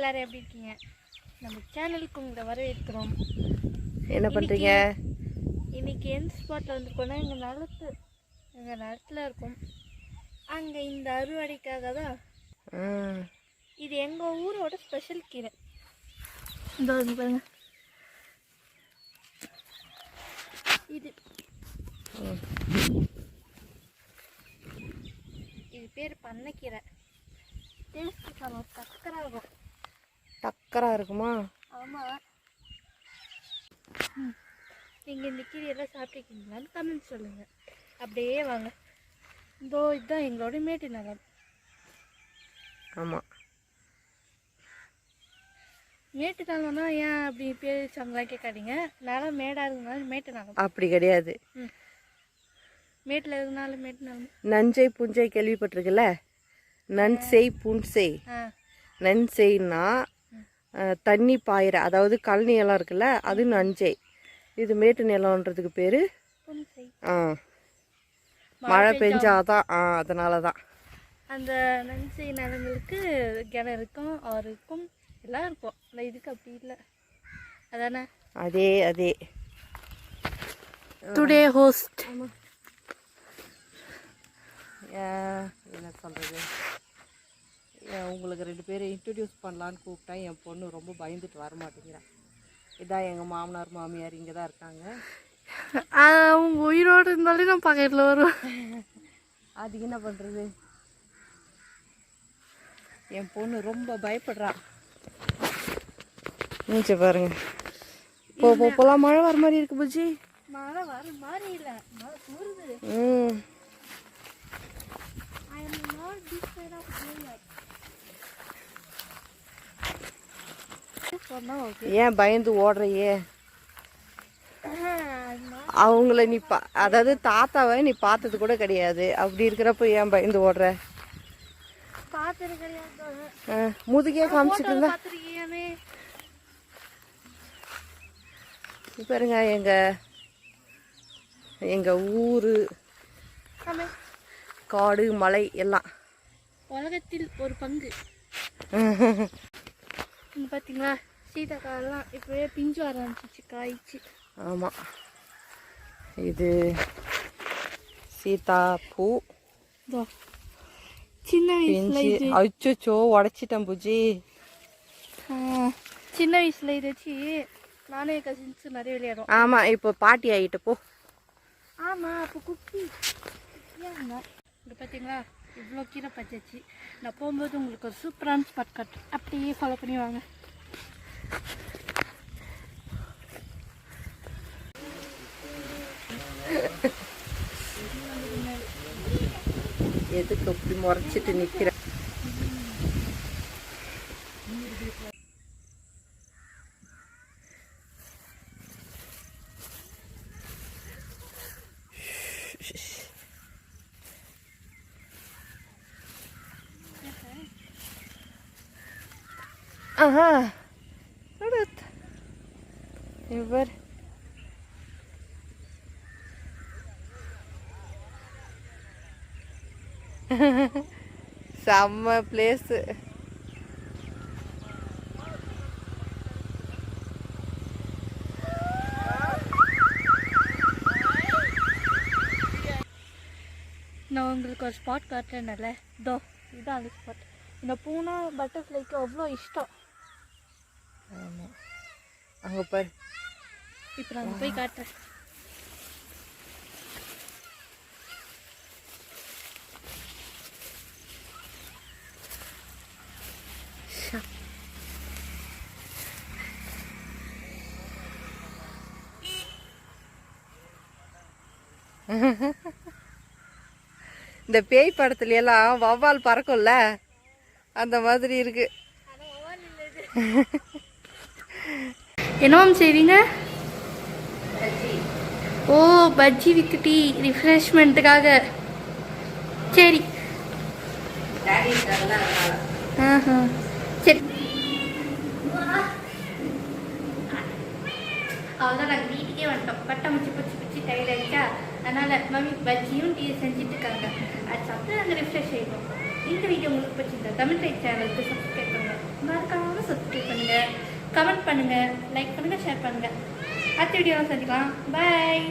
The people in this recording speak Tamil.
எல்லாரும் எப்படி இருக்கீங்க? நம்ம சேனலுக்கு உங்களை வரவேற்கிறோம். என்ன பண்ணுறீங்க? இன்னைக்கு எந்த ஸ்பாட்டில் வந்துருக்கோன்னா எங்கள் நிலத்தில் இருக்கும். அங்கே இந்த அறுவடைக்காக தான். இது எங்கள் ஊரோட ஸ்பெஷல் கீரை. இந்த பாருங்க, இது பேர் பண்ணைக்கீரை. டேஸ்ட் டக்கராக இருக்கும். டக்கராக இருக்குமா? ஆமாம். நீங்கள் இந்த கீரையெல்லாம் சாப்பிட்ருக்கீங்களான்னு கமெண்ட் சொல்லுங்கள். அப்படியே வாங்க. இதுதான் எங்களோட மேட்டு நலம். ஆமாம், மேட்டு நலம்னா ஏன் அப்படி பேர் வச்சாங்களா கேட்காதீங்க. நிலம் மேடாக இருக்குனாலும் மேட்டு நலம். அப்படி கிடையாது. மேட்டில் இருக்குனாலும் மேட்டு நலம். நஞ்சை புஞ்சை கேள்விப்பட்டிருக்குல்ல? நன்செய் புன்செய். நன்செய்னா தண்ணி பாயிற, அதாவது கழனி எல்லாம் இருக்குல்ல, அது நஞ்சை. இது மேட்டு நிலம்ன்றதுக்கு பேர் மழை பெஞ்சாதான். அதனால தான் அந்த நஞ்சை நிலங்களுக்கு கிணறு இருக்கும், ஆறு இருக்கும், எல்லாம் இருக்கும். ஆனால் இதுக்கு அப்படி இல்லை, அதானே? அதே டுடே ஹோஸ்ட். என்ன சொல்கிறது, உங்களுக்கு 2 பேரை இன்ட்ரடியூஸ் பண்ணலான்னு கூப்பிட்டா என் பொண்ணு ரொம்ப பயந்துட்டு வர மாட்டேங்கிறான். இதான் எங்கள் மாமனார் மாமியார் இங்கே தான் இருக்காங்க. அவங்க உயிரோடு இருந்தாலே நான் பக்கத்தில் வருவேன். அதுக்கு என்ன பண்ணுறது, என் பொண்ணு ரொம்ப பயப்படுறா. மூச்சை பாருங்க. போகலாம். மழை வர மாதிரி இருக்கு பூஜி. மழை வர மாதிரி இல்லை, மழை தூருது. ஏன் பயந்து ஓடுறையே? அவங்கள நீ அதாவது தாத்தாவை நீ பார்த்தது கூட கிடையாது. அப்படி இருக்கிறப்ப ஏன் பயந்து ஓடுற? முதுகே காமிச்சிட்டு இருந்தா பாருங்க. எங்க ஊரு காடு மலை எல்லாம் உலகத்தில் ஒரு பங்கு. பார்த்தீங்களா, சீதாக்காயெல்லாம் இப்போவே பிஞ்சு வர ஆரம்பிச்சிச்சு, காய்ச்சி. ஆமாம், இது சீதா பூ. சின்ன வயசுல அச்சோ உடச்சிட்டேன் பூஜி. சின்ன வயசுல இதை வச்சு நானே கசின்ஸ் நிறைய விளையாடும். ஆமாம், இப்போ பாட்டி ஆகிட்டு போ. ஆமாம், அப்போ குட்டி. இங்கே பார்த்தீங்களா, இவ்வளோ கீரை பச்சாச்சு. நான் போகும்போது உங்களுக்கு ஒரு சூப்பரான ஸ்பாட் கட், அப்படியே ஃபாலோ பண்ணி வாங்க. எதுக்கு அப்படி முறைச்சிட்டு நிற்கிற? Aha, evet. Var. செம்ம பிளேஸ். நான் உங்களுக்கு ஒரு ஸ்பாட் காட்டுறேன்ல, இதுதான் அந்த ஸ்பாட். இந்த பூனா பட்டர்ஃப்ளைக்கு அவ்வளோ இஷ்டம். ஆமாம், அங்கே பாரு. இப்போ நான் போய் காட்டுறேன். இந்த பேய் படத்துல எல்லாம் வவ்வால் பறக்கும்ல, அந்த மாதிரி இருக்கு. என்னவும் செய்வீங்க? ஓ, பஜ்ஜி வித் டீ, ரிஃப்ரெஷ்மெண்ட்டுக்காக. சரி. சரி, அவ்வளோதான். நாங்கள் வீட்டுக்கே வந்துட்டோம். பட்டாம்பூச்சி பிடிச்சி டைட் ஆகிட்டா, அதனால் மம்மி பஜ்ஜியும் டீ செஞ்சுட்டு இருக்காங்க. அது சாப்பிட்டு நாங்கள் ரிஃப்ரெஷ் ஆகிடுவோம். இந்த வீடியோ உங்களுக்கு பிடிச்சிருந்தா தமிழ் டைப் சேனலுக்கு சப்ஸ்கிரைப் பண்ணுங்கள். மறக்காம மறக்காமல் சப்ஸ்கிரைப் பண்ணுங்கள், கமெண்ட் பண்ணுங்கள், லைக் பண்ணுங்கள், ஷேர் பண்ணுங்கள். அடுத்த வீடியோவில் சந்திக்கலாம். பாய்.